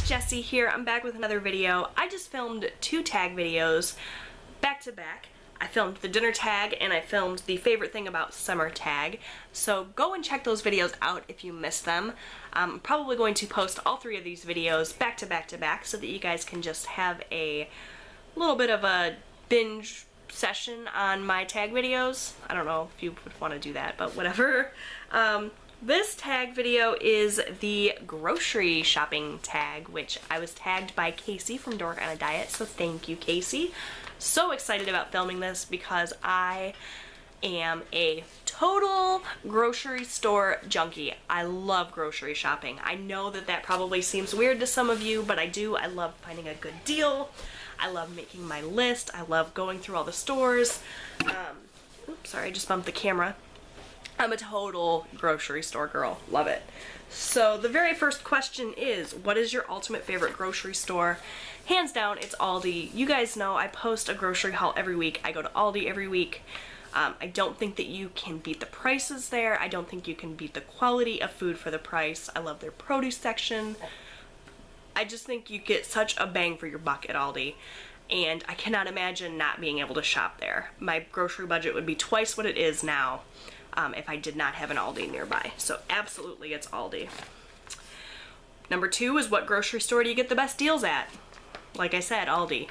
Jessie here. I'm back with another video. I just filmed 2 tag videos back to back. I filmed the dinner tag and I filmed the favorite thing about summer tag. So go and check those videos out if you missed them. I'm probably going to post all 3 of these videos back to back to back so that you guys can just have a little bit of a binge session on my tag videos. I don't know if you would want to do that, but whatever. This tag video is the grocery shopping tag, which I was tagged by Casey from Dork on a Diet, so thank you, Casey. So excited about filming this because I am a total grocery store junkie. I love grocery shopping. I know that that probably seems weird to some of you, but I do. I love finding a good deal. I love making my list. I love going through all the stores. Oops, sorry, I just bumped the camera. I'm a total grocery store girl. Love it. So the very first question is, what is your ultimate favorite grocery store? Hands down, it's Aldi. You guys know I post a grocery haul every week. I go to Aldi every week. I don't think that you can beat the prices there. I don't think you can beat the quality of food for the price. I love their produce section. I just think you get such a bang for your buck at Aldi. And I cannot imagine not being able to shop there. My grocery budget would be twice what it is now. If I did not have an Aldi nearby. So absolutely it's Aldi. Number 2 is, what grocery store do you get the best deals at? Like I said, Aldi.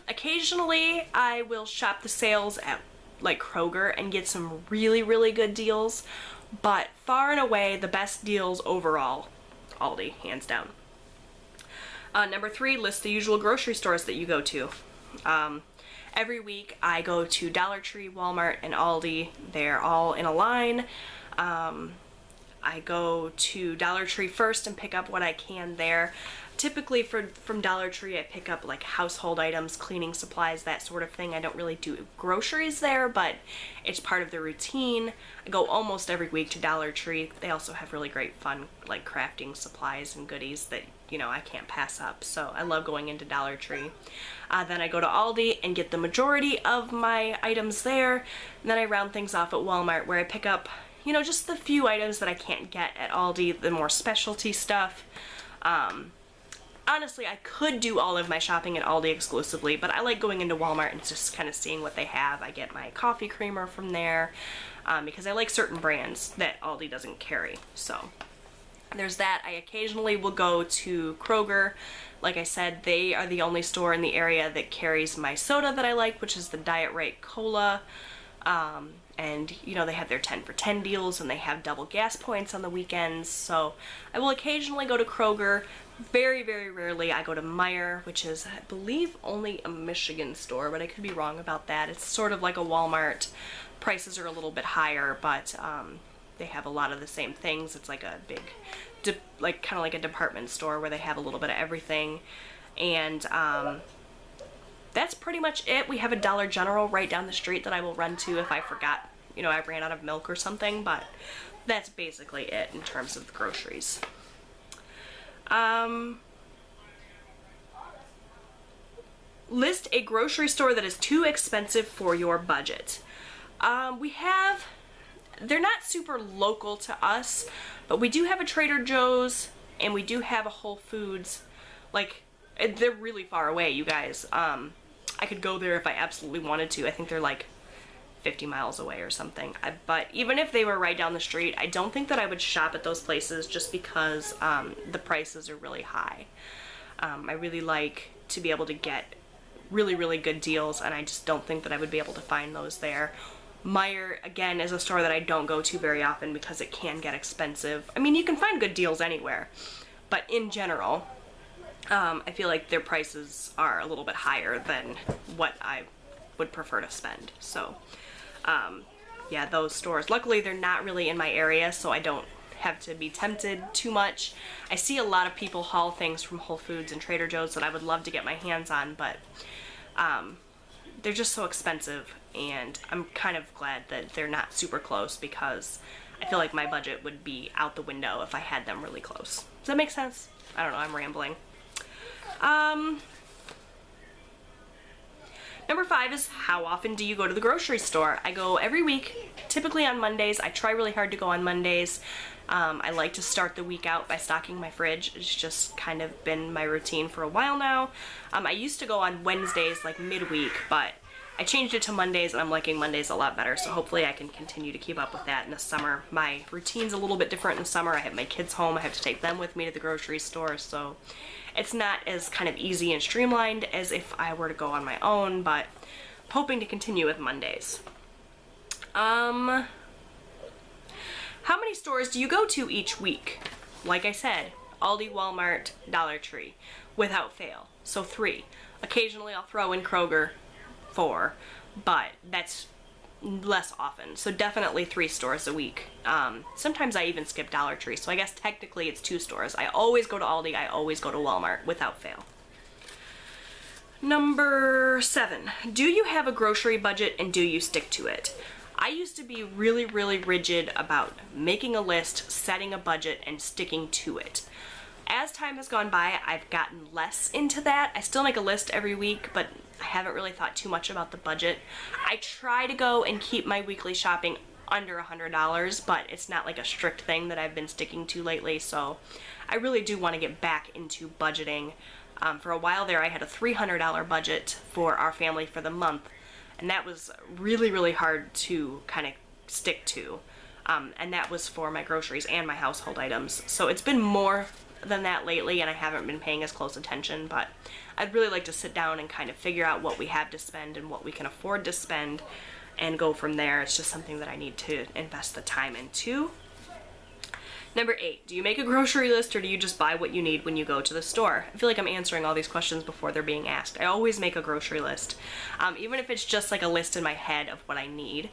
Occasionally I will shop the sales at like Kroger and get some really, really good deals, but far and away the best deals overall, Aldi, hands down. Number 3, list the usual grocery stores that you go to. Every week I go to Dollar Tree, Walmart, and Aldi. They're all in a line. I go to Dollar Tree first and pick up what I can there. Typically from Dollar Tree I pick up like household items, cleaning supplies, that sort of thing. I don't really do groceries there, but it's part of the routine. I go almost every week to Dollar Tree. They also have really great fun like crafting supplies and goodies that, you know, I can't pass up. So I love going into Dollar Tree. Then I go to Aldi and get the majority of my items there. And then I round things off at Walmart where I pick up, you know, just the few items that I can't get at Aldi, the more specialty stuff. Honestly, I could do all of my shopping at Aldi exclusively, but I like going into Walmart and just kind of seeing what they have. I get my coffee creamer from there because I like certain brands that Aldi doesn't carry. So there's that. I occasionally will go to Kroger. Like I said, they are the only store in the area that carries my soda that I like, which is the Diet Right Cola. And you know, they have their 10 for 10 deals and they have double gas points on the weekends. So I will occasionally go to Kroger. Very, very rarely I go to Meijer, which is, I believe, only a Michigan store, but I could be wrong about that. It's sort of like a Walmart. Prices are a little bit higher, but they have a lot of the same things. It's like a big, like kind of like a department store where they have a little bit of everything. And that's pretty much it. We have a Dollar General right down the street that I will run to if I forgot, you know, I ran out of milk or something, but that's basically it in terms of the groceries. List a grocery store that is too expensive for your budget. They're not super local to us, but we do have a Trader Joe's and we do have a Whole Foods. Like, they're really far away, you guys. I could go there if I absolutely wanted to. I think they're like 50 miles away or something. But even if they were right down the street, I don't think that I would shop at those places just because the prices are really high. I really like to be able to get really, really good deals, and I just don't think that I would be able to find those there. Meijer, again, is a store that I don't go to very often because it can get expensive. I mean, you can find good deals anywhere, but in general, I feel like their prices are a little bit higher than what I would prefer to spend. So yeah, those stores. Luckily, they're not really in my area, so I don't have to be tempted too much. I see a lot of people haul things from Whole Foods and Trader Joe's that I would love to get my hands on, but they're just so expensive, and I'm kind of glad that they're not super close because I feel like my budget would be out the window if I had them really close. Does that make sense? I don't know, I'm rambling. Number 5 is, how often do you go to the grocery store? I go every week, typically on Mondays. I try really hard to go on Mondays. I like to start the week out by stocking my fridge. It's just kind of been my routine for a while now. I used to go on Wednesdays, like midweek, but I changed it to Mondays, and I'm liking Mondays a lot better, so hopefully I can continue to keep up with that in the summer. My routine's a little bit different in the summer. I have my kids home. I have to take them with me to the grocery store, so it's not as kind of easy and streamlined as if I were to go on my own, but I'm hoping to continue with Mondays. How many stores do you go to each week? Like I said, Aldi, Walmart, Dollar Tree, without fail. So 3. Occasionally I'll throw in Kroger, 4, but that's less often. So definitely 3 stores a week. Sometimes I even skip Dollar Tree, so I guess technically it's 2 stores. I always go to Aldi, I always go to Walmart, without fail. Number 7, do you have a grocery budget and do you stick to it? I used to be really, really rigid about making a list, setting a budget, and sticking to it. As time has gone by, I've gotten less into that. I still make a list every week, but I haven't really thought too much about the budget. I try to go and keep my weekly shopping under $100, but it's not like a strict thing that I've been sticking to lately, so I really do want to get back into budgeting. For a while there, I had a $300 budget for our family for the month, and that was really, really hard to kind of stick to. And that was for my groceries and my household items. So it's been more than that lately, and I haven't been paying as close attention, but I'd really like to sit down and kind of figure out what we have to spend and what we can afford to spend and go from there. It's just something that I need to invest the time into. Number 8, do you make a grocery list or do you just buy what you need when you go to the store? I feel like I'm answering all these questions before they're being asked. I always make a grocery list, even if it's just like a list in my head of what I need.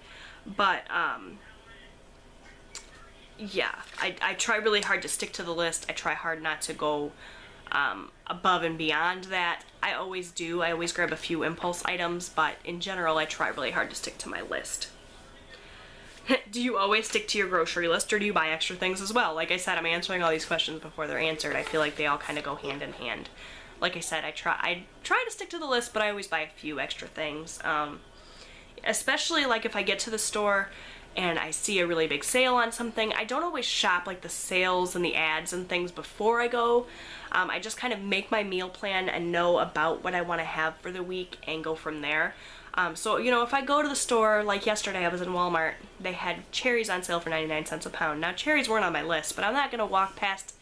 But yeah, I try really hard to stick to the list. I try hard not to go above and beyond that. I always do. I always grab a few impulse items, but in general, I try really hard to stick to my list. Do you always stick to your grocery list or do you buy extra things as well? Like I said, I'm answering all these questions before they're answered. I feel like they all kind of go hand in hand. Like I said, I try to stick to the list, but I always buy a few extra things. Especially like if I get to the store and I see a really big sale on something, I don't always shop like the sales and the ads and things before I go. I just kind of make my meal plan and know about what I want to have for the week and go from there. So, you know, if I go to the store, like yesterday I was in Walmart, they had cherries on sale for 99 cents a pound. Now, cherries weren't on my list, but I'm not going to walk past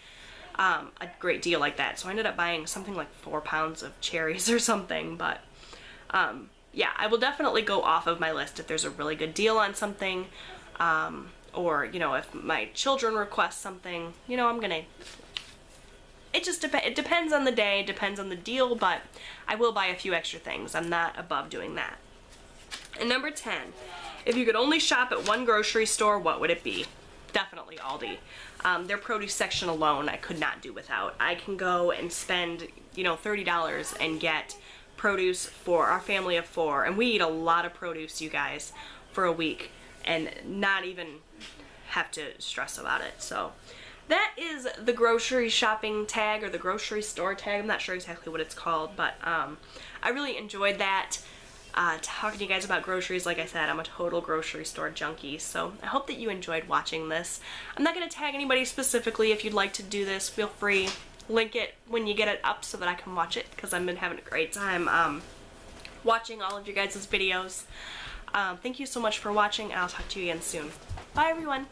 a great deal like that. So I ended up buying something like 4 pounds of cherries or something, but yeah, I will definitely go off of my list if there's a really good deal on something, or, you know, if my children request something, you know, I'm gonna, it just it depends on the day, depends on the deal, but I will buy a few extra things. I'm not above doing that. And number 10, if you could only shop at one grocery store, what would it be? Definitely Aldi. Their produce section alone I could not do without. I can go and spend, you know, $30 and get produce for our family of 4, and we eat a lot of produce, you guys, for a week and not even have to stress about it. So that is the grocery shopping tag, or the grocery store tag. I'm not sure exactly what it's called, but I really enjoyed that, talking to you guys about groceries. Like I said, I'm a total grocery store junkie, so I hope that you enjoyed watching this. I'm not going to tag anybody specifically. If you'd like to do this, feel free. Link it when you get it up so that I can watch it, because I've been having a great time watching all of your guys' videos. Thank you so much for watching, and I'll talk to you again soon. Bye, everyone!